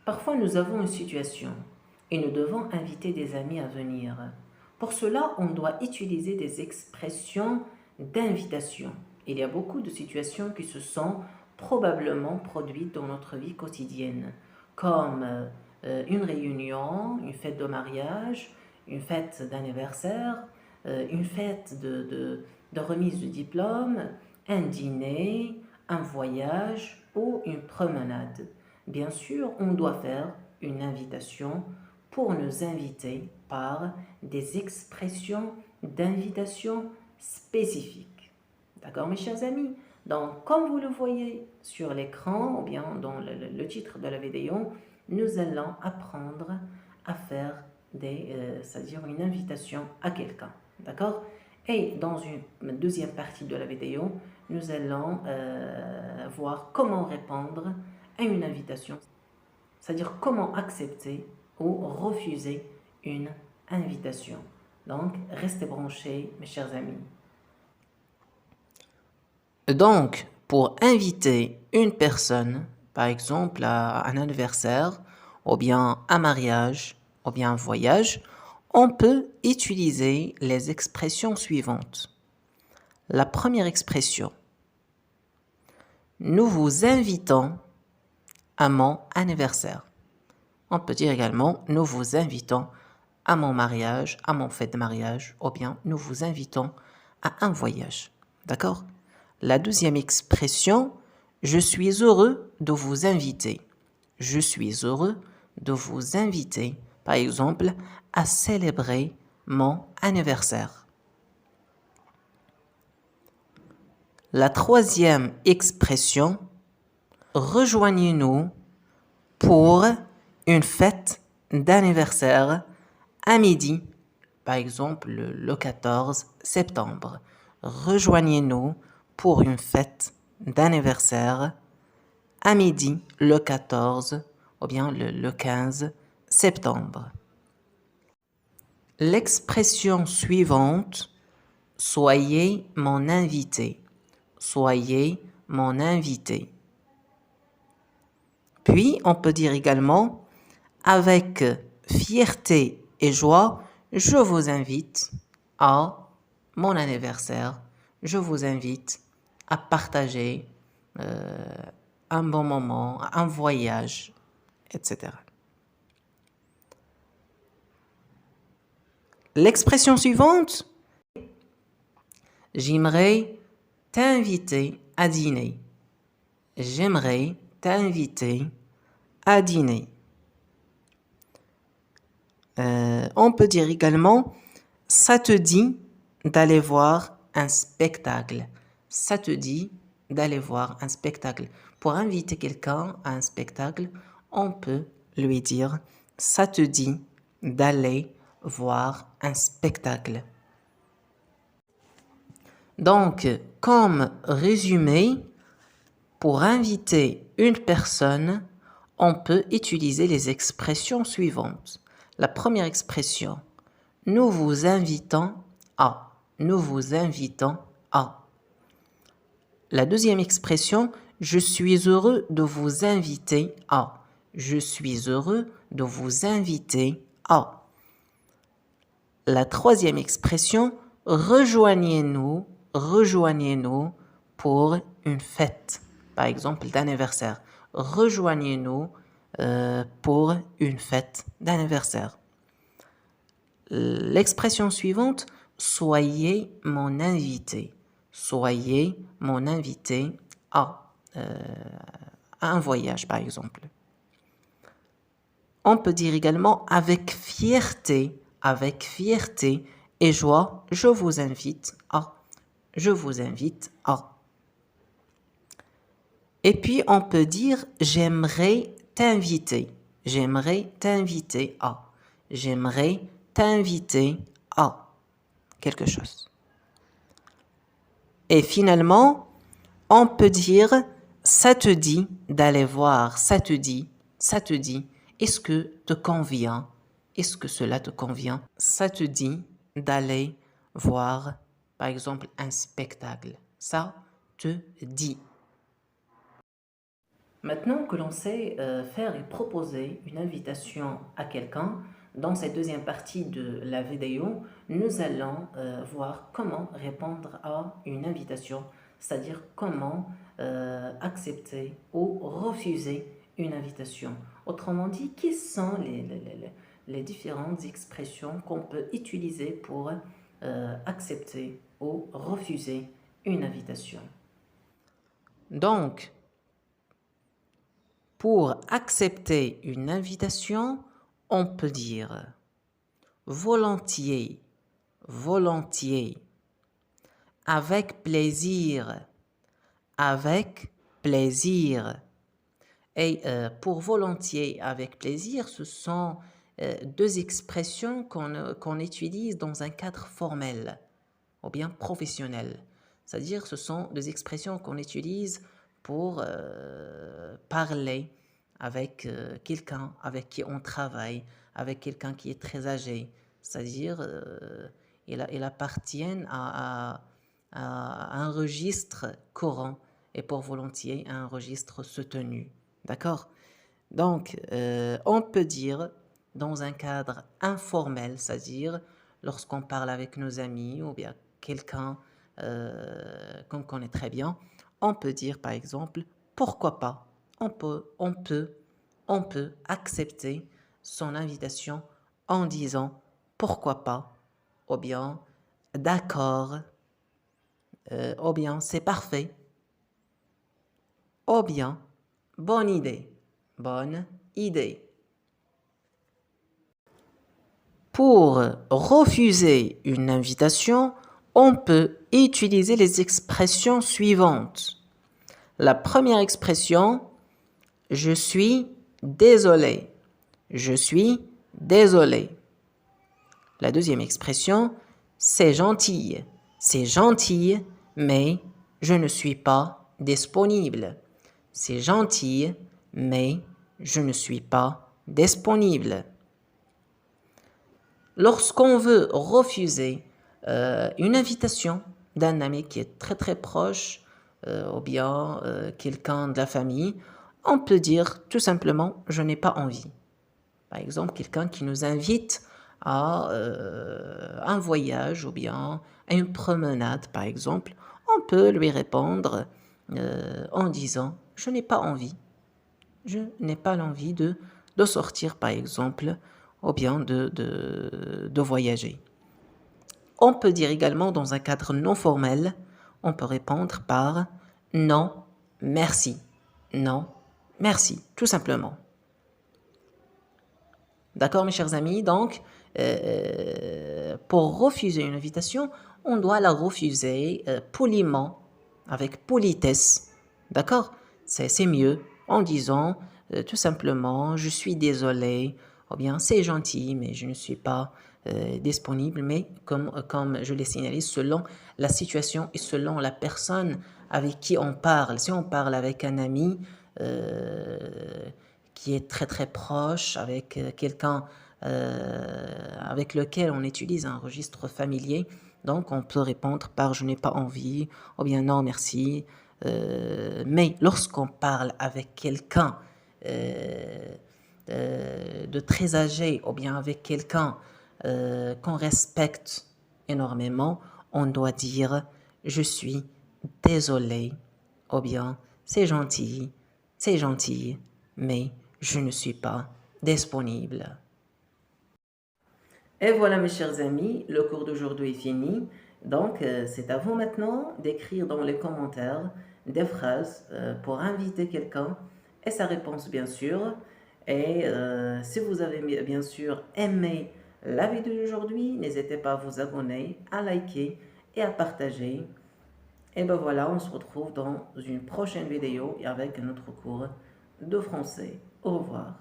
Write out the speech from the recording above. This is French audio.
Parfois, nous avons une situation et nous devons inviter des amis à venir. Pour cela, on doit utiliser des expressions d'invitation. Il y a beaucoup de situations qui se sont probablement produites dans notre vie quotidienne, comme une réunion, une fête de mariage, une fête d'anniversaire, une fête de remise de diplôme, un dîner, un voyage ou une promenade. Bien sûr, on doit faire une invitation pour nous inviter par des expressions d'invitation spécifiques. D'accord, mes chers amis? Donc, comme vous le voyez sur l'écran ou bien dans le titre de la vidéo, nous allons apprendre à faire c'est-à-dire une invitation à quelqu'un. D'accord? Et dans une deuxième partie de la vidéo, nous allons voir comment répondre à une invitation, c'est-à-dire comment accepter ou refuser une invitation. Donc, restez branchés, mes chers amis. Donc, pour inviter une personne, par exemple à un anniversaire, ou bien un mariage, ou bien un voyage, on peut utiliser les expressions suivantes. La première expression, nous vous invitons à mon anniversaire. On peut dire également, nous vous invitons à mon mariage, à mon fête de mariage, ou bien nous vous invitons à un voyage. D'accord? La deuxième expression, je suis heureux de vous inviter. Je suis heureux de vous inviter, par exemple, à célébrer mon anniversaire. La troisième expression, rejoignez-nous pour une fête d'anniversaire à midi, par exemple le 14 septembre. Rejoignez-nous pour une fête d'anniversaire à midi le 14 ou bien le 15 septembre. L'expression suivante, soyez mon invité. Soyez mon invité. Puis, on peut dire également, avec fierté et joie, je vous invite à mon anniversaire. Je vous invite à partager un bon moment, un voyage, etc. L'expression suivante, j'aimerais t'inviter à dîner. J'aimerais t'inviter à dîner. On peut dire également, ça te dit d'aller voir un spectacle. Ça te dit d'aller voir un spectacle. Pour inviter quelqu'un à un spectacle, on peut lui dire, ça te dit d'aller voir un spectacle. Donc, comme résumé, pour inviter une personne, on peut utiliser les expressions suivantes. La première expression, nous vous invitons à. Nous vous invitons à. La deuxième expression, je suis heureux de vous inviter à. Je suis heureux de vous inviter à. La troisième expression, rejoignez-nous, rejoignez-nous pour une fête, par exemple d'anniversaire. Rejoignez-nous pour une fête d'anniversaire. L'expression suivante, soyez mon invité. Soyez mon invité à un voyage, par exemple. On peut dire également avec fierté et joie, je vous invite à. Je vous invite à. Et puis, on peut dire j'aimerais t'inviter. J'aimerais t'inviter à. J'aimerais t'inviter à quelque chose. Et finalement, on peut dire ça te dit d'aller voir, ça te dit, est-ce que te convient? Est-ce que cela te convient? Ça te dit d'aller voir, par exemple, un spectacle. Ça te dit. Maintenant que l'on sait faire et proposer une invitation à quelqu'un, dans cette deuxième partie de la vidéo, nous allons voir comment répondre à une invitation, c'est-à-dire comment accepter ou refuser une invitation. Autrement dit, quelles sont les différentes expressions qu'on peut utiliser pour accepter ou refuser une invitation. Donc, pour accepter une invitation, on peut dire volontiers, volontiers, avec plaisir, avec plaisir. Et pour volontiers, avec plaisir, ce sont deux expressions qu'on utilise dans un cadre formel ou bien professionnel. C'est-à-dire ce sont des expressions qu'on utilise pour parler avec quelqu'un avec qui on travaille, avec quelqu'un qui est très âgé. C'est-à-dire ils appartiennent à un registre courant et pour volontiers à un registre soutenu. D'accord? Donc, on peut dire dans un cadre informel, c'est-à-dire lorsqu'on parle avec nos amis ou bien quelqu'un qu'on connaît très bien, on peut dire par exemple pourquoi pas. On peut accepter son invitation en disant pourquoi pas, ou bien d'accord, ou bien c'est parfait, ou bien bonne idée, bonne idée. Pour refuser une invitation, on peut utiliser les expressions suivantes. La première expression, je suis désolé. Je suis désolé. La deuxième expression, c'est gentil. C'est gentil, mais je ne suis pas disponible. C'est gentil, mais je ne suis pas disponible. Lorsqu'on veut refuser une invitation d'un ami qui est très très proche ou bien quelqu'un de la famille, on peut dire tout simplement « je n'ai pas envie ». Par exemple, quelqu'un qui nous invite à un voyage ou bien à une promenade, par exemple, on peut lui répondre en disant « je n'ai pas envie ». Je n'ai pas l'envie de sortir, par exemple, ou bien de voyager. On peut dire également dans un cadre non formel, on peut répondre par non, merci. Non, merci, tout simplement. D'accord, mes chers amis? Donc, pour refuser une invitation, on doit la refuser poliment, avec politesse. D'accord? C'est mieux en disant tout simplement je suis désolé, ou bien c'est gentil, mais je ne suis pas disponible. Mais comme je l'ai signalé, selon la situation et selon la personne avec qui on parle. Si on parle avec un ami qui est très très proche, avec quelqu'un avec lequel on utilise un registre familier, donc on peut répondre par je n'ai pas envie, ou bien non merci. Mais lorsqu'on parle avec quelqu'un de très âgé, ou bien avec quelqu'un qu'on respecte énormément, on doit dire je suis désolé, ou bien c'est gentil, mais je ne suis pas disponible. Et voilà mes chers amis, le cours d'aujourd'hui est fini. Donc c'est à vous maintenant d'écrire dans les commentaires des phrases pour inviter quelqu'un et sa réponse bien sûr. Et si vous avez bien sûr aimé la vidéo d'aujourd'hui, n'hésitez pas à vous abonner, à liker et à partager. Et ben voilà, on se retrouve dans une prochaine vidéo avec un autre cours de français. Au revoir.